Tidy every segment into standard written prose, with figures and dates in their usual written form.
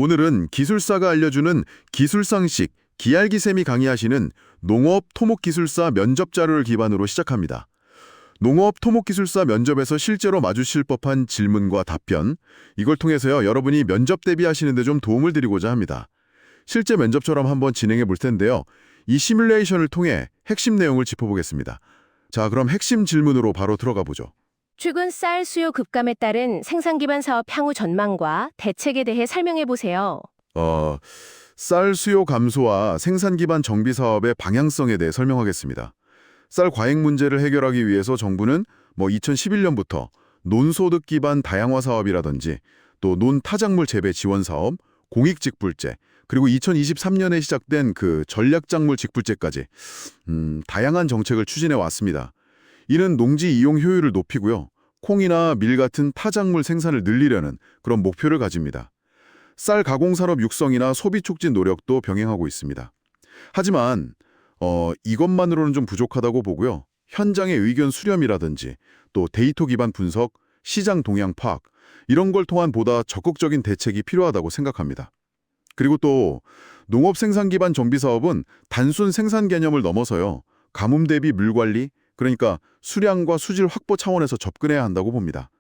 오늘은 기술사가 알려주는 기술상식, 기알기쌤이 강의하시는 농업 토목기술사 면접 자료를 기반으로 시작합니다. 농업 토목기술사 면접에서 실제로 마주칠 법한 질문과 답변, 이걸 통해서요, 여러분이 면접 대비하시는 데 좀 도움을 드리고자 합니다. 실제 면접처럼 한번 진행해 볼 텐데요. 이 시뮬레이션을 통해 핵심 내용을 짚어보겠습니다. 자, 그럼 핵심 질문으로 바로 들어가 보죠. 최근 쌀 수요 급감에 따른 생산 기반 사업 향후 전망과 대책에 대해 설명해 보세요. 쌀 수요 감소와 생산 기반 정비 사업의 방향성에 대해 설명하겠습니다. 쌀 과잉 문제를 해결하기 위해서 정부는 2011년부터 논소득 기반 다양화 사업이라든지 또 논타작물 재배 지원 사업, 공익직불제, 그리고 2023년에 시작된 그 전략작물 직불제까지 다양한 정책을 추진해 왔습니다. 이는 농지 이용 효율을 높이고요. 콩이나 밀 같은 타작물 생산을 늘리려는 그런 목표를 가집니다. 쌀 가공산업 육성이나 소비 촉진 노력도 병행하고 있습니다. 하지만 이것만으로는 좀 부족하다고 보고요. 현장의 의견 수렴이라든지 또 데이터 기반 분석, 시장 동향 파악 이런 걸 통한 보다 적극적인 대책이 필요하다고 생각합니다. 그리고 또 농업 생산 기반 정비 사업은 단순 생산 개념을 넘어서요. 가뭄 대비 물 관리, 그러니까 수량과 수질 확보 차원에서 접근해야 한다고 봅니다.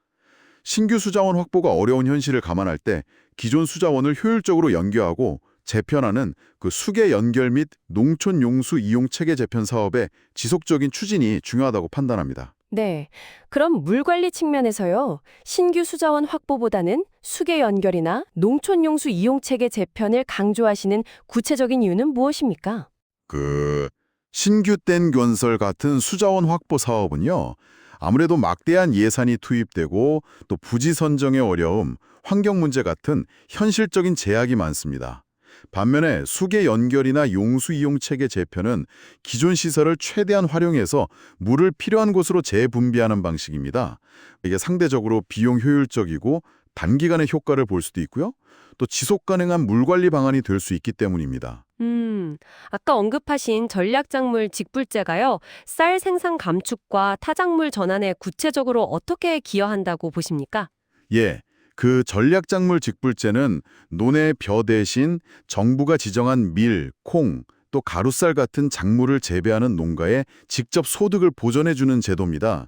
신규 수자원 확보가 어려운 현실을 감안할 때 기존 수자원을 효율적으로 연계하고 재편하는 그 수계 연결 및 농촌 용수 이용 체계 재편 사업의 지속적인 추진이 중요하다고 판단합니다. 네. 그럼 물 관리 측면에서요. 신규 수자원 확보보다는 수계 연결이나 농촌 용수 이용 체계 재편을 강조하시는 구체적인 이유는 무엇입니까? 신규 뗀 건설 같은 수자원 확보 사업은요. 아무래도 막대한 예산이 투입되고 또 부지 선정의 어려움, 환경 문제 같은 현실적인 제약이 많습니다. 반면에 수계 연결이나 용수 이용 체계 재편은 기존 시설을 최대한 활용해서 물을 필요한 곳으로 재분배하는 방식입니다. 이게 상대적으로 비용 효율적이고 단기간에 효과를 볼 수도 있고요. 또 지속 가능한 물 관리 방안이 될 수 있기 때문입니다. 아까 언급하신 전략작물 직불제가요. 쌀 생산 감축과 타작물 전환에 구체적으로 어떻게 기여한다고 보십니까? 예, 그 전략작물 직불제는 논의 벼 대신 정부가 지정한 밀, 콩, 또 가루쌀 같은 작물을 재배하는 농가에 직접 소득을 보전해주는 제도입니다.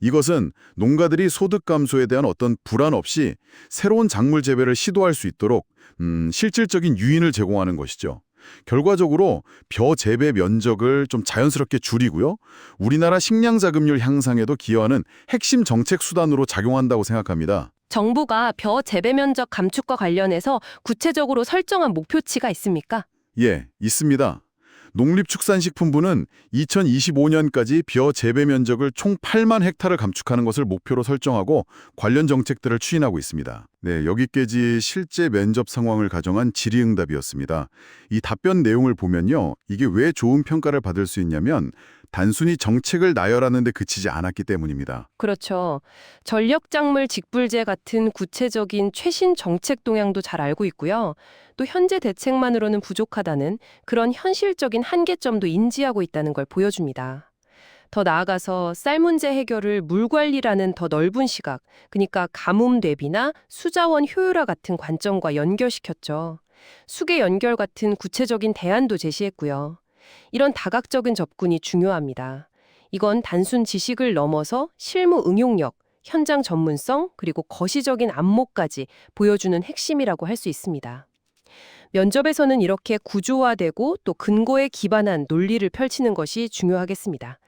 이것은 농가들이 소득 감소에 대한 어떤 불안 없이 새로운 작물 재배를 시도할 수 있도록 실질적인 유인을 제공하는 것이죠. 결과적으로 벼 재배 면적을 좀 자연스럽게 줄이고요. 우리나라 식량 자급률 향상에도 기여하는 핵심 정책 수단으로 작용한다고 생각합니다. 정부가 벼 재배 면적 감축과 관련해서 구체적으로 설정한 목표치가 있습니까? 예, 있습니다. 농림축산식품부는 2025년까지 벼 재배 면적을 총 8만 헥타를 감축하는 것을 목표로 설정하고 관련 정책들을 추진하고 있습니다. 네, 여기까지 실제 면접 상황을 가정한 질의응답이었습니다. 이 답변 내용을 보면요. 이게 왜 좋은 평가를 받을 수 있냐면 단순히 정책을 나열하는 데 그치지 않았기 때문입니다. 그렇죠. 전력작물 직불제 같은 구체적인 최신 정책 동향도 잘 알고 있고요. 또 현재 대책만으로는 부족하다는 그런 현실적인 한계점도 인지하고 있다는 걸 보여줍니다. 더 나아가서 쌀 문제 해결을 물 관리라는 더 넓은 시각, 그러니까 가뭄 대비나 수자원 효율화 같은 관점과 연결시켰죠. 수계 연결 같은 구체적인 대안도 제시했고요. 이런 다각적인 접근이 중요합니다. 이건 단순 지식을 넘어서 실무 응용력, 현장 전문성, 그리고 거시적인 안목까지 보여주는 핵심이라고 할 수 있습니다. 면접에서는 이렇게 구조화되고 또 근거에 기반한 논리를 펼치는 것이 중요하겠습니다.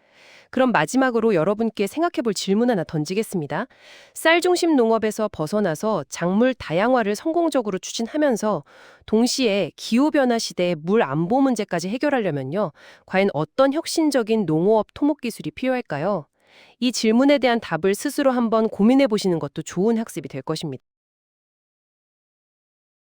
그럼 마지막으로 여러분께 생각해 볼 질문 하나 던지겠습니다. 쌀 중심 농업에서 벗어나서 작물 다양화를 성공적으로 추진하면서 동시에 기후변화 시대의 물 안보 문제까지 해결하려면요. 과연 어떤 혁신적인 농업 토목 기술이 필요할까요? 이 질문에 대한 답을 스스로 한번 고민해 보시는 것도 좋은 학습이 될 것입니다.